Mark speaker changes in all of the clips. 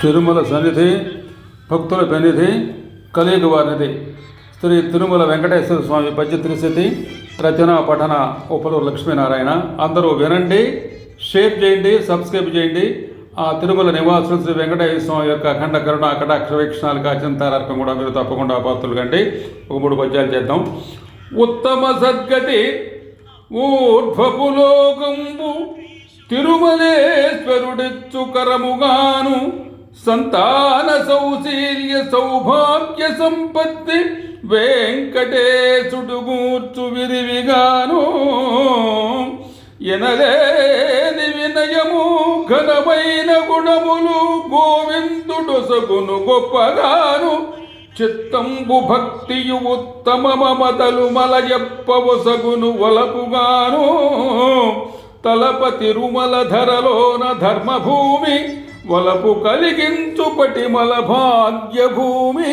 Speaker 1: తిరుమల సన్నిధి భక్తుల పెన్నిధి కలియుగ వారినిధి శ్రీ తిరుమల వెంకటేశ్వర స్వామి పద్య త్రిశతి రచన పఠన ఉపలూరు లక్ష్మీనారాయణ. అందరూ వినండి, షేర్ చేయండి, సబ్స్క్రైబ్ చేయండి. ఆ తిరుమల నివాసులు శ్రీ వెంకటేశ్వర స్వామి యొక్క అఖండ కరుణ కటాక్ష వీక్షణాలకు అత్యంతారకం కూడా మీరు తప్పకుండా పాత్రలు కండి. ఒక 3 పద్యాలు చేద్దాం. ఉత్తమ సద్గతి ఊర్ధ్వపులోకంబు తిరుమలేశ్వరుడిచ్చు కరముగాను సంతాన సౌశీల్య సౌభాగ్య సంపత్తి వెంకటేశుడు గూర్చు విరివిగాను ఎనలేని వినయము ఘనమైన గుణములు గోవిందుడు సగును గొప్పగాను చిత్తంబు భక్తియు ఉత్తమ మమతలు మలయప్పవు సగును వలపుగాను తలప తిరుమల ధరలోన ధర్మభూమి వలపు కలిగించు పటిమల భాగ్యభూమి.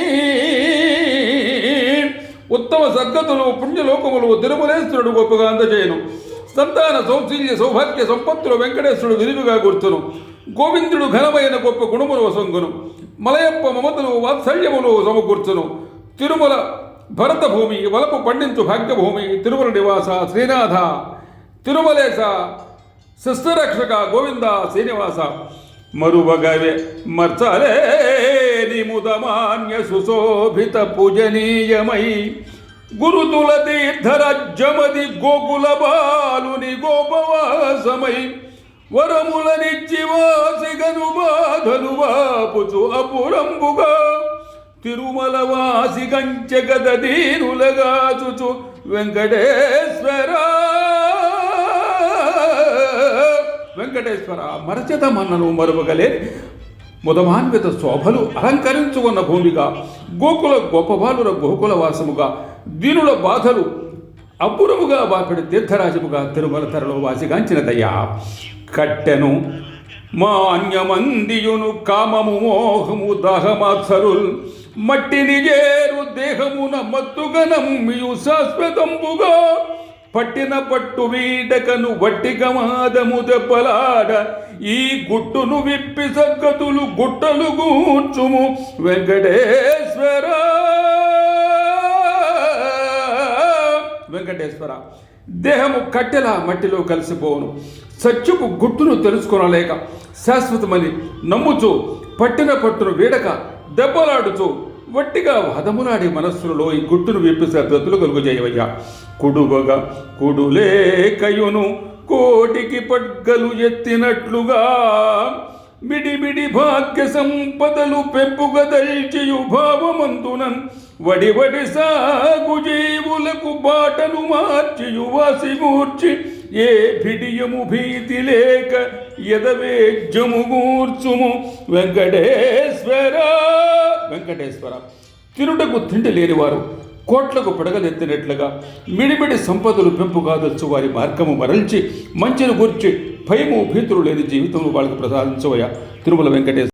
Speaker 1: ఉత్తమ సద్గతులు పుణ్యలోకములు తిరుమలేశ్వరుడు గొప్పగా అందజేయను. సంతాన సౌశీల్య సౌభాగ్య సంపత్తులు వెంకటేశ్వరుడు విరివిగా గుర్తును. గోవిందుడు ఘనమైన గొప్ప గుణములు వసంగును. మలయప్ప మమతలు వాత్సల్యములు సమకూర్చును. తిరుమల భరత భూమి వలపు పండించు భాగ్యభూమి. తిరుమల నివాస శ్రీనాథ తిరుమలేశ శిష్టరక్షక గోవింద శ్రీనివాస మరువగవే మర్చలేని ముదమాన్య సుశోభిత పూజనీయమై గురుతుల తీర్థరాజ్యమది గోకుల బాలుని గోపవాసమై వరములనిచ్చి వాసిగను బాధలు వాపుచు అపురంబుగా తిరుమల వాసి గంచె గద దీనులగా చుచు వెంకటేశ్వర మరచత మన్నను మరువగలే ముదమాన్విత శోభలు అలంకరించుకున్న భూమిగా గోకుల గోపబాలుల గోకుల వాసముగా దీనుల బాధలు అపురముగా బాపిడి తీర్థరాజముగా తిరుమల తరలో వాసిగాంచినదయ్యా. కట్టెను మాన్యమందియును కామము మోహము దాహమాత్సరుల్ మట్టిని చేరు దేహమున మత్తుగనమ్మియు శాశ్వతంబుగా పట్టిన పట్టు వీడకను వట్టిగమాదము దెబ్బలాడ ఈ గుట్టును విప్పి సగ్గతులు గుట్టలు గూర్చుము వెంకటేశ్వర. వెంకటేశ్వర దేహము కట్టెలా మట్టిలో కలిసిపోవును. సత్యపు గుట్టును తెలుసుకొనలేక శాశ్వతమని నమ్ముచు పట్టిన పట్టును వీడక దెబ్బలాడుచు వట్టిగా వదములాడే మనస్సులలో ఈ గుట్టును విప్పి సద్గతులు కలుగు చేయవయ్యా. కుడువగా కుడులేకయును కోటికి పడ్గలు ఎత్తినట్లుగా మిడిమిడి భాగ్య సంపదలు పెంపుగా దల్చియు భావమంతునన్ వడివడి సాగు జీవులకు బాటను మార్చియు వాసిగూర్చి ఏ భిడియము భీతి లేక ఎదవేజ్యము గూర్చుము వెంకటేశ్వర. వెంకటేశ్వర తిరుటకు తిండి లేనివారు కోట్లకు పడగలెత్తినట్లుగా మిడిమిడి సంపదలు పెంపుగా దొచ్చు వారి మార్గము మరల్చి మంచిని గూర్చి భయము భీతులు లేని జీవితంలో వాళ్ళకు ప్రసాదించవయ్యా తిరుమల వెంకటేశ్వర.